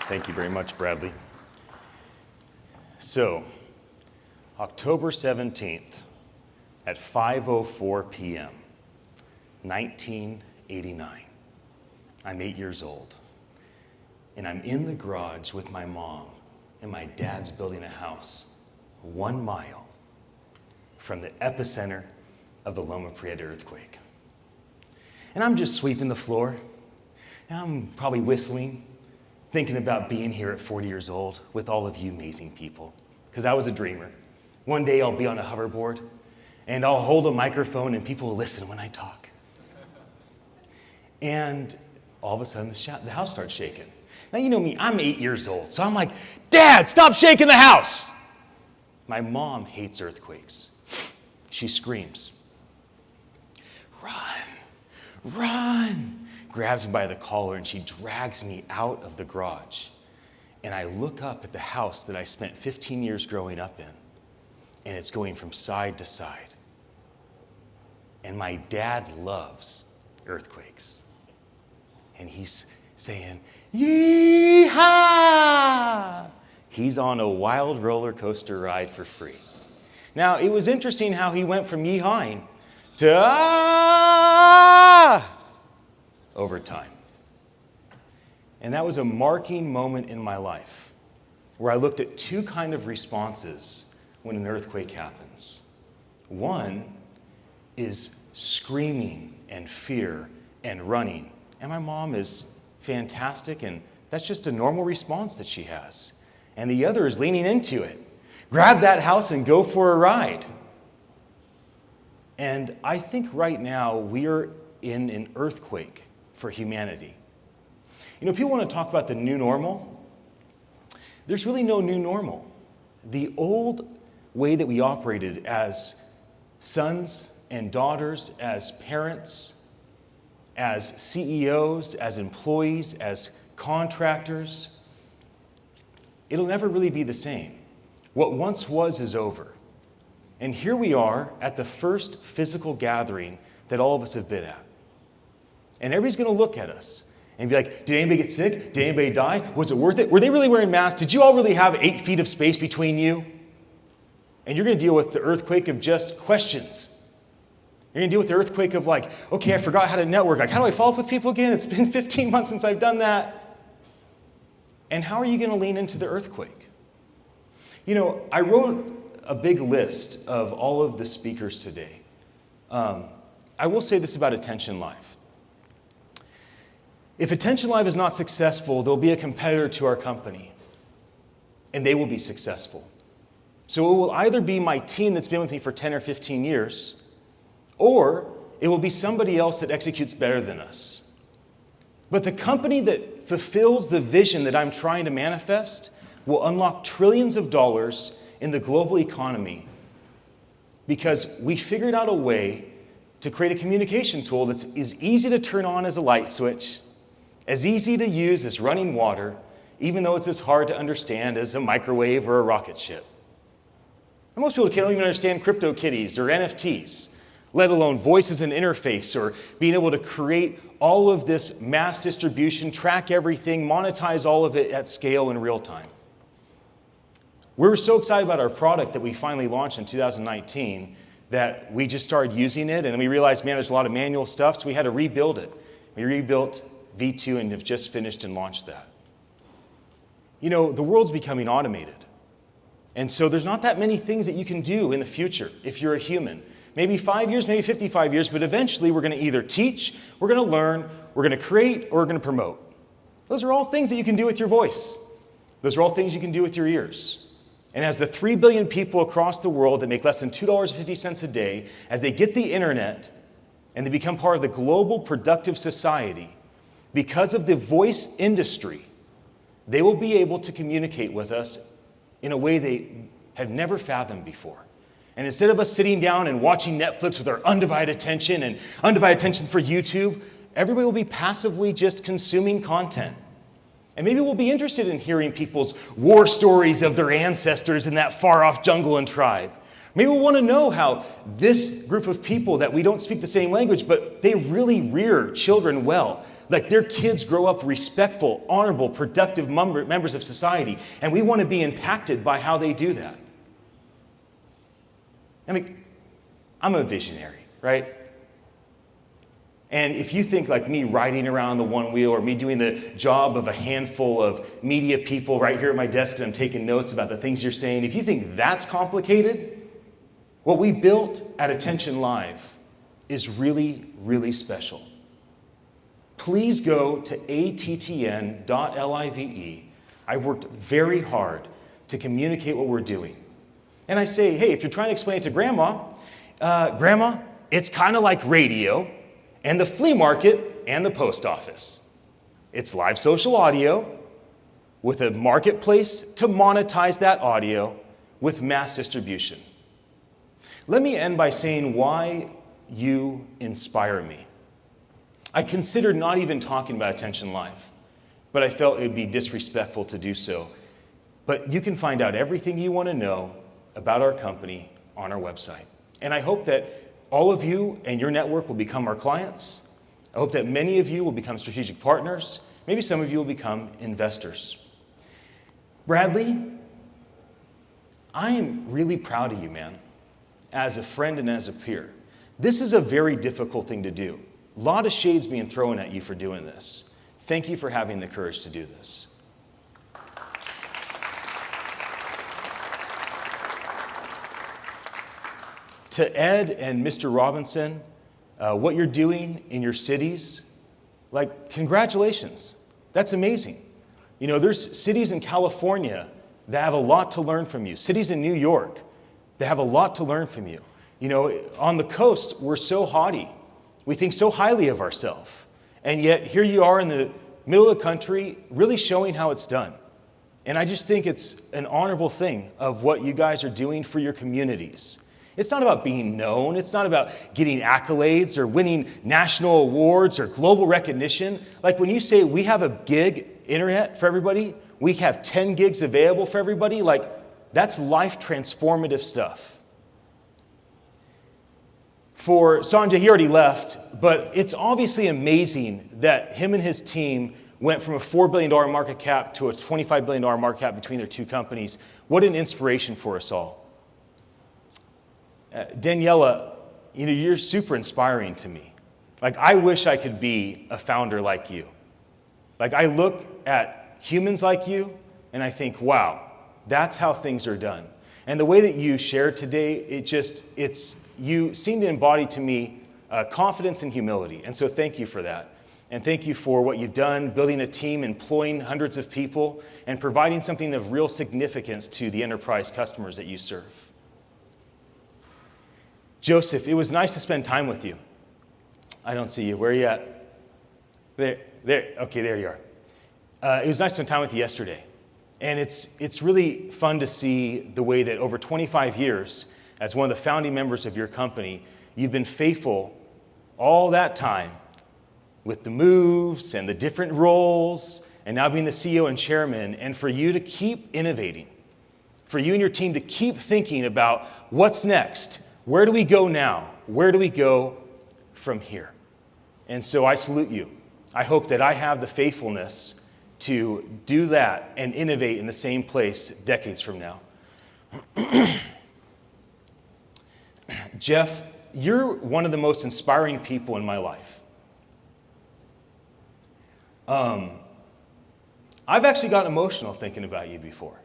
Thank you very much, Bradley. So, October 17th at 5:04 p.m., 1989. I'm 8 years old, and I'm in the garage with my mom, and my dad's building a house 1 mile from the epicenter of the Loma Prieta earthquake. And I'm just sweeping the floor, and I'm probably whistling, thinking about being here at 40 years old with all of you amazing people, because I was a dreamer. One day I'll be on a hoverboard, and I'll hold a microphone, and people will listen when I talk. And all of a sudden, the house starts shaking. Now, you know me, I'm 8 years old, so I'm like, Dad, stop shaking the house! My mom hates earthquakes. She screams, run, run! Grabs me by the collar, and she drags me out of the garage. And I look up at the house that I spent 15 years growing up in, and it's going from side to side. And my dad loves earthquakes. And he's saying, yee-haw! He's on a wild roller coaster ride for free. Now, it was interesting how he went from yee-hawing to ah! Over time. And that was a marking moment in my life where I looked at two kind of responses when an earthquake happens. One is screaming and fear and running. And my mom is fantastic, and that's just a normal response that she has. And the other is leaning into it. Grab that house and go for a ride. And I think right now we are in an earthquake for humanity. You know, people want to talk about the new normal. There's really no new normal. The old way that we operated as sons and daughters, as parents, as CEOs, as employees, as contractors, it'll never really be the same. What once was is over. And here we are at the first physical gathering that all of us have been at. And everybody's going to look at us and be like, did anybody get sick? Did anybody die? Was it worth it? Were they really wearing masks? Did you all really have 8 feet of space between you? And you're going to deal with the earthquake of just questions. You're going to deal with the earthquake of like, okay, I forgot how to network. Like, how do I follow up with people again? It's been 15 months since I've done that. And how are you going to lean into the earthquake? You know, I wrote a big list of all of the speakers today. I will say this about Attention Live. If Attention Live is not successful, there'll be a competitor to our company, and they will be successful. So it will either be my team that's been with me for 10 or 15 years, or it will be somebody else that executes better than us. But the company that fulfills the vision that I'm trying to manifest will unlock trillions of dollars in the global economy because we figured out a way to create a communication tool that's as easy to turn on as a light switch, as easy to use as running water, even though it's as hard to understand as a microwave or a rocket ship. And most people can't even understand CryptoKitties or NFTs, let alone voice as an interface or being able to create all of this mass distribution, track everything, monetize all of it at scale in real time. We were so excited about our product that we finally launched in 2019 that we just started using it, and we realized, man, there's a lot of manual stuff, so we had to rebuild it. We rebuilt V2 and have just finished and launched that. You know, the world's becoming automated. And so there's not that many things that you can do in the future if you're a human. Maybe 5 years, maybe 55 years, but eventually we're going to either teach, we're going to learn, we're going to create, or we're going to promote. Those are all things that you can do with your voice. Those are all things you can do with your ears. And as the 3 billion people across the world that make less than $2.50 a day, as they get the internet and they become part of the global productive society, because of the voice industry, they will be able to communicate with us in a way they have never fathomed before. And instead of us sitting down and watching Netflix with our undivided attention and undivided attention for YouTube, everybody will be passively just consuming content. And maybe we'll be interested in hearing people's war stories of their ancestors in that far-off jungle and tribe. Maybe we'll want to know how this group of people that we don't speak the same language, but they really rear children well. Like their kids grow up respectful, honorable, productive members of society, and we want to be impacted by how they do that. I mean, I'm a visionary, right? And if you think like me riding around the one wheel or me doing the job of a handful of media people right here at my desk and I'm taking notes about the things you're saying, if you think that's complicated, what we built at Attention Live is really, really special. Please go to attn.live. I've worked very hard to communicate what we're doing. And I say, hey, if you're trying to explain it to Grandma, Grandma, it's kind of like radio and the flea market and the post office. It's live social audio with a marketplace to monetize that audio with mass distribution. Let me end by saying why you inspire me. I considered not even talking about Attention Live, but I felt it would be disrespectful to do so. But you can find out everything you want to know about our company on our website. And I hope that all of you and your network will become our clients. I hope that many of you will become strategic partners. Maybe some of you will become investors. Bradley, I am really proud of you, man, as a friend and as a peer. This is a very difficult thing to do. A lot of shades being thrown at you for doing this. Thank you for having the courage to do this. To Ed and Mr. Robinson, what you're doing in your cities, like, congratulations. That's amazing. You know, there's cities in California that have a lot to learn from you. Cities in New York that have a lot to learn from you. You know, on the coast, we're so haughty. We think so highly of ourselves. And yet, here you are in the middle of the country, really showing how it's done. And I just think it's an honorable thing of what you guys are doing for your communities. It's not about being known. It's not about getting accolades or winning national awards or global recognition. Like when you say we have a gig internet for everybody, we have 10 gigs available for everybody, like that's life transformative stuff. For Sanjay, he already left, but it's obviously amazing that him and his team went from a $4 billion market cap to a $25 billion market cap between their two companies. What an inspiration for us all. Daniela, you know, you're super inspiring to me. Like, I wish I could be a founder like you. Like, I look at humans like you, and I think, wow, that's how things are done. And the way that you shared today, you seem to embody to me confidence and humility. And so thank you for that. And thank you for what you've done, building a team, employing hundreds of people, and providing something of real significance to the enterprise customers that you serve. Joseph, it was nice to spend time with you. I don't see you. Where are you at? There. Okay, there you are. It was nice to spend time with you yesterday. And it's really fun to see the way that over 25 years, as one of the founding members of your company, you've been faithful all that time with the moves and the different roles, and now being the CEO and chairman, and for you to keep innovating, for you and your team to keep thinking about what's next. Where do we go now? Where do we go from here? And so I salute you. I hope that I have the faithfulness to do that and innovate in the same place decades from now. Jeff, you're one of the most inspiring people in my life. I've actually gotten emotional thinking about you before.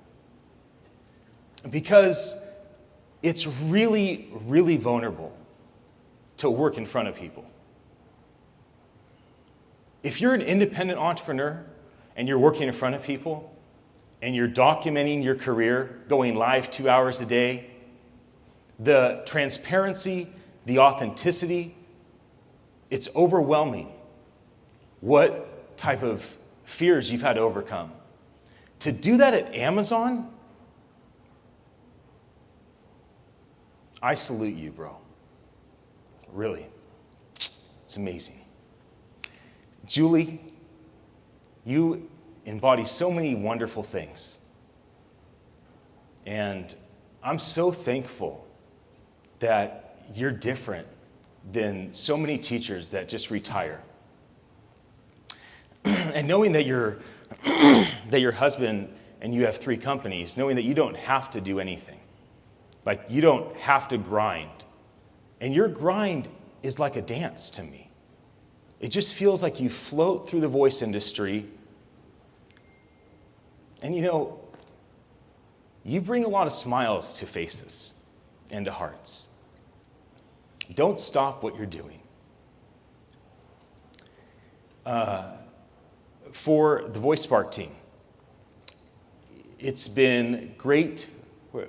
Because it's really, really vulnerable to work in front of people. If you're an independent entrepreneur and you're working in front of people and you're documenting your career, going live 2 hours a day, the transparency, the authenticity, it's overwhelming what type of fears you've had to overcome. To do that at Amazon, I salute you, bro. Really. It's amazing. Julie, you embody so many wonderful things. And I'm so thankful that you're different than so many teachers that just retire. And knowing that that your husband and you have 3 companies, knowing that you don't have to do anything. Like, you don't have to grind. And your grind is like a dance to me. It just feels like you float through the voice industry. And you bring a lot of smiles to faces and to hearts. Don't stop what you're doing. For the VoiceSpark team, it's been great.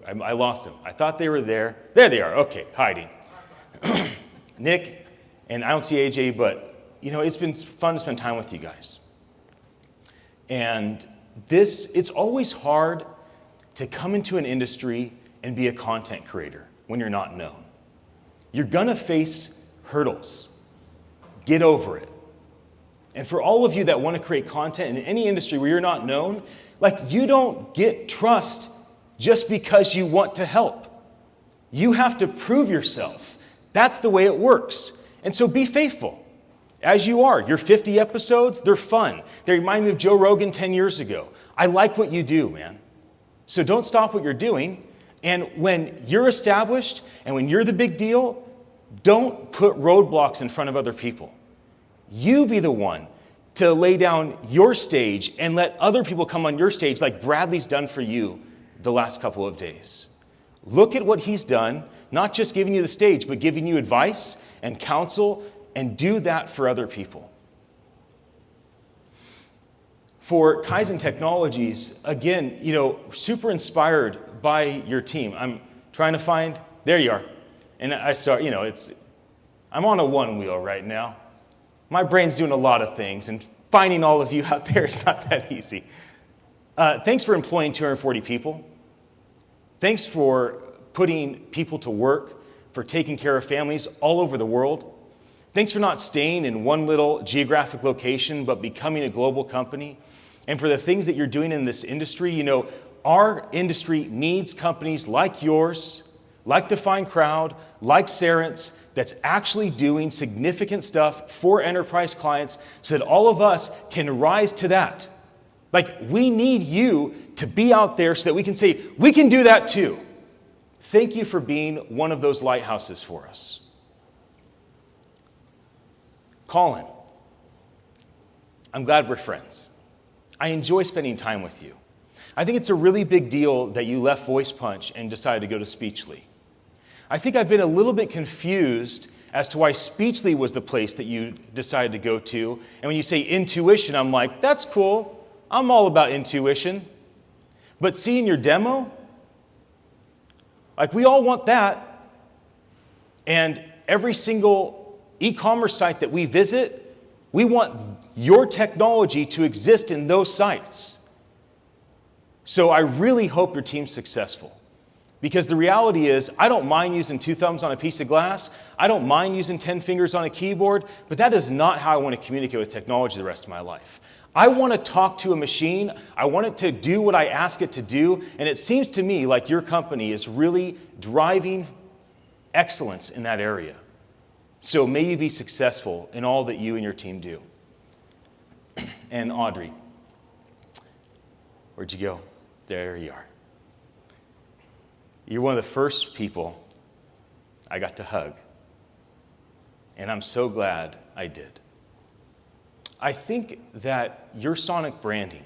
I lost them. I thought they were there. There they are. Okay, hiding. Nick, and I don't see AJ, but it's been fun to spend time with you guys. And it's always hard to come into an industry and be a content creator when you're not known. You're gonna face hurdles. Get over it. And for all of you that want to create content in any industry where you're not known, you don't get trust just because you want to help. You have to prove yourself. That's the way it works. And so be faithful, as you are. Your 50 episodes, they're fun. They remind me of Joe Rogan 10 years ago. I like what you do, man. So don't stop what you're doing. And when you're established and when you're the big deal, don't put roadblocks in front of other people. You be the one to lay down your stage and let other people come on your stage like Bradley's done for you the last couple of days. Look at what he's done, not just giving you the stage, but giving you advice and counsel, and do that for other people. For Kaizen Technologies, again, super inspired by your team. I'm trying to find, there you are. And I saw, I'm on a one wheel right now. My brain's doing a lot of things, and finding all of you out there is not that easy. Thanks for employing 240 people. Thanks for putting people to work, for taking care of families all over the world. Thanks for not staying in one little geographic location, but becoming a global company. And for the things that you're doing in this industry, our industry needs companies like yours, like Define Crowd, like Cerence, that's actually doing significant stuff for enterprise clients so that all of us can rise to that. We need you to be out there so that we can say, we can do that too. Thank you for being one of those lighthouses for us. Colin, I'm glad we're friends. I enjoy spending time with you. I think it's a really big deal that you left Voice Punch and decided to go to Speechly. I think I've been a little bit confused as to why Speechly was the place that you decided to go to. And when you say intuition, I'm like, that's cool. I'm all about intuition. But seeing your demo, we all want that. And every single e-commerce site that we visit, we want your technology to exist in those sites. So I really hope your team's successful. Because the reality is, I don't mind using 2 thumbs on a piece of glass. I don't mind using 10 fingers on a keyboard, but that is not how I want to communicate with technology the rest of my life. I want to talk to a machine. I want it to do what I ask it to do. And it seems to me like your company is really driving excellence in that area. So may you be successful in all that you and your team do. And Audrey, where'd you go? There you are. You're one of the first people I got to hug. And I'm so glad I did. I think that your sonic branding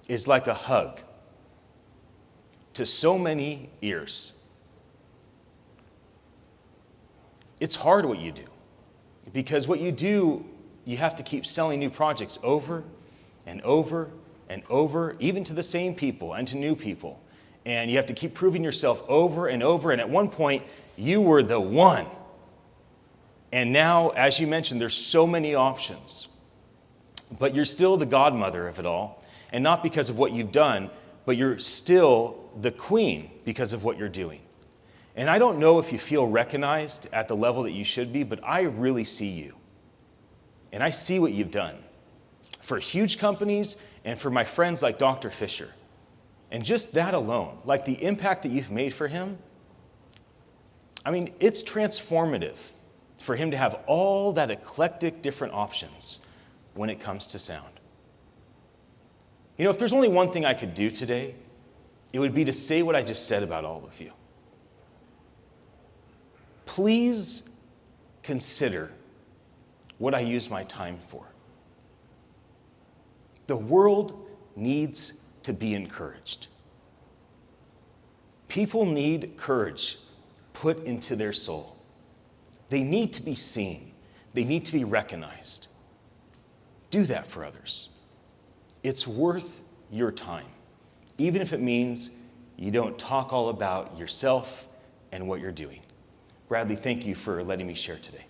is like a hug to so many ears. It's hard what you do, because what you do, you have to keep selling new projects over and over and over, even to the same people and to new people. And you have to keep proving yourself over and over. And at one point, you were the one. And now, as you mentioned, there's so many options. But you're still the godmother of it all. And not because of what you've done, but you're still the queen because of what you're doing. And I don't know if you feel recognized at the level that you should be, but I really see you. And I see what you've done for huge companies and for my friends like Dr. Fisher. And just that alone, like the impact that you've made for him, I mean, it's transformative for him to have all that eclectic different options. when it comes to sound. You know, if there's only one thing I could do today, it would be to say what I just said about all of you. Please consider what I use my time for. The world needs to be encouraged. People need courage put into their soul. They need to be seen. They need to be recognized. Do that for others. It's worth your time, even if it means you don't talk all about yourself and what you're doing. Bradley, thank you for letting me share today.